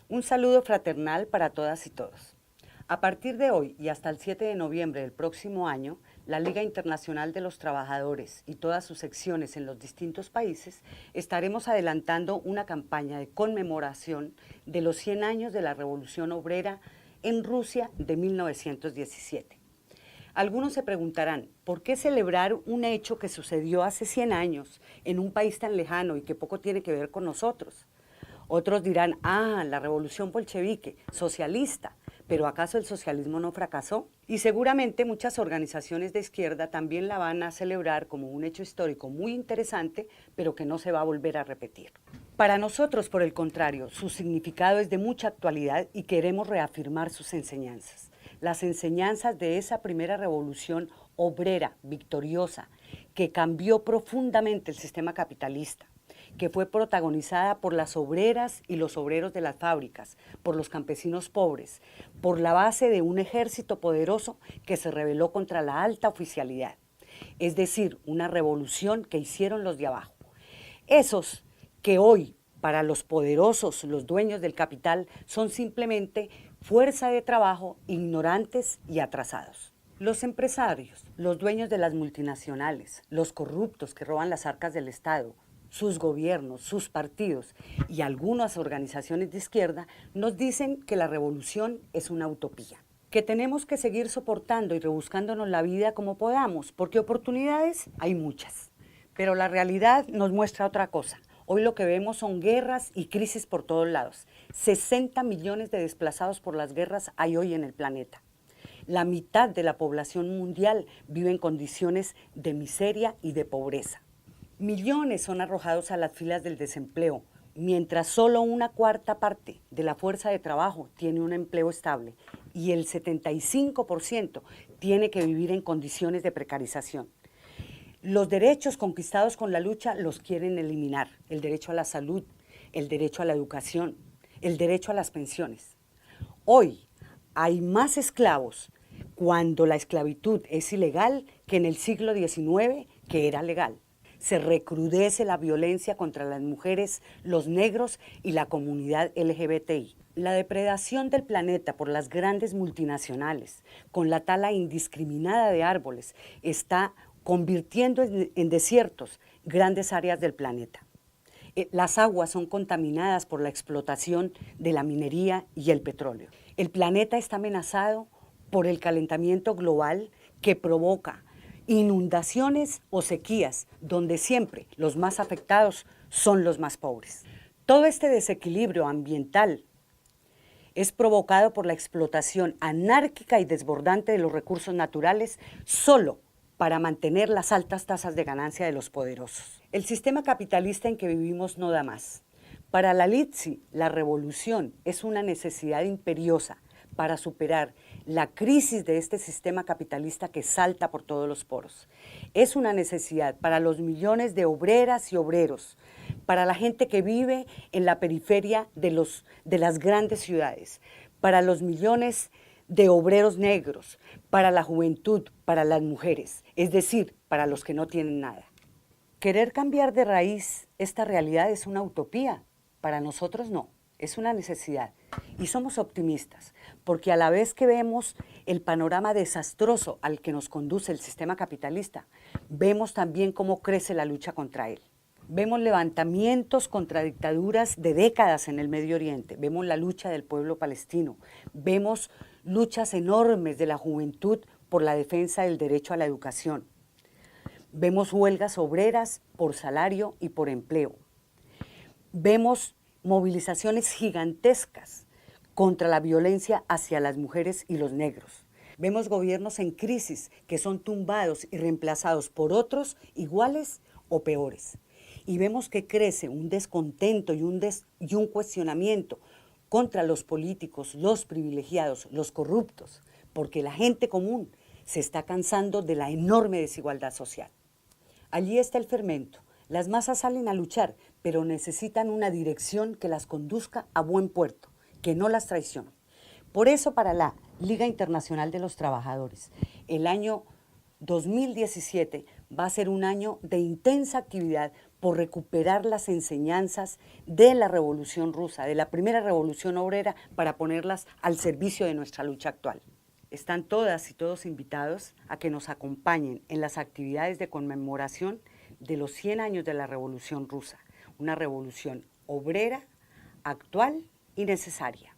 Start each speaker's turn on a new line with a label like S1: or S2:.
S1: Un saludo fraternal para todas y todos. A partir de hoy y hasta el 7 de noviembre del próximo año, la Liga Internacional de los Trabajadores y todas sus secciones en los distintos países estaremos adelantando una campaña de conmemoración de los 100 años de la Revolución Obrera en Rusia de 1917. Algunos se preguntarán, ¿por qué celebrar un hecho que sucedió hace 100 años en un país tan lejano y que poco tiene que ver con nosotros? Otros dirán, la revolución bolchevique, socialista, pero ¿acaso el socialismo no fracasó? Y seguramente muchas organizaciones de izquierda también la van a celebrar como un hecho histórico muy interesante, pero que no se va a volver a repetir. Para nosotros, por el contrario, su significado es de mucha actualidad y queremos reafirmar sus enseñanzas. Las enseñanzas de esa primera revolución obrera, victoriosa, que cambió profundamente el sistema capitalista, que fue protagonizada por las obreras y los obreros de las fábricas, por los campesinos pobres, por la base de un ejército poderoso que se rebeló contra la alta oficialidad. Es decir, una revolución que hicieron los de abajo. Esos que hoy, para los poderosos, los dueños del capital, son simplemente fuerza de trabajo, ignorantes y atrasados. Los empresarios, los dueños de las multinacionales, los corruptos que roban las arcas del Estado, sus gobiernos, sus partidos y algunas organizaciones de izquierda nos dicen que la revolución es una utopía, que tenemos que seguir soportando y rebuscándonos la vida como podamos, porque oportunidades hay muchas. Pero la realidad nos muestra otra cosa. Hoy lo que vemos son guerras y crisis por todos lados. 60 millones de desplazados por las guerras hay hoy en el planeta. La mitad de la población mundial vive en condiciones de miseria y de pobreza. Millones son arrojados a las filas del desempleo, mientras solo una cuarta parte de la fuerza de trabajo tiene un empleo estable y el 75% tiene que vivir en condiciones de precarización. Los derechos conquistados con la lucha los quieren eliminar, el derecho a la salud, el derecho a la educación, el derecho a las pensiones. Hoy hay más esclavos cuando la esclavitud es ilegal que en el siglo XIX, que era legal. Se recrudece la violencia contra las mujeres, los negros y la comunidad LGBTI. La depredación del planeta por las grandes multinacionales, con la tala indiscriminada de árboles, está convirtiendo en desiertos grandes áreas del planeta. Las aguas son contaminadas por la explotación de la minería y el petróleo. El planeta está amenazado por el calentamiento global que provoca inundaciones o sequías, donde siempre los más afectados son los más pobres. Todo este desequilibrio ambiental es provocado por la explotación anárquica y desbordante de los recursos naturales solo para mantener las altas tasas de ganancia de los poderosos. El sistema capitalista en que vivimos no da más. Para la LITSI, la revolución es una necesidad imperiosa para superar la crisis de este sistema capitalista que salta por todos los poros. Es una necesidad para los millones de obreras y obreros, para la gente que vive en la periferia de las grandes ciudades, para los millones de obreros negros, para la juventud, para las mujeres, es decir, para los que no tienen nada. Querer cambiar de raíz esta realidad es una utopía, para nosotros no, es una necesidad. Y somos optimistas, porque a la vez que vemos el panorama desastroso al que nos conduce el sistema capitalista, vemos también cómo crece la lucha contra él. Vemos levantamientos contra dictaduras de décadas en el Medio Oriente, vemos la lucha del pueblo palestino, vemos luchas enormes de la juventud por la defensa del derecho a la educación. Vemos huelgas obreras por salario y por empleo. Vemos movilizaciones gigantescas contra la violencia hacia las mujeres y los negros. Vemos gobiernos en crisis que son tumbados y reemplazados por otros iguales o peores. Y vemos que crece un descontento y un cuestionamiento contra los políticos, los privilegiados, los corruptos, porque la gente común se está cansando de la enorme desigualdad social. Allí está el fermento. Las masas salen a luchar, pero necesitan una dirección que las conduzca a buen puerto, que no las traicione. Por eso, para la Liga Internacional de los Trabajadores, el año 2017 va a ser un año de intensa actividad por recuperar las enseñanzas de la Revolución Rusa, de la primera revolución obrera, para ponerlas al servicio de nuestra lucha actual. Están todas y todos invitados a que nos acompañen en las actividades de conmemoración de los 100 años de la Revolución Rusa, una revolución obrera, actual y necesaria.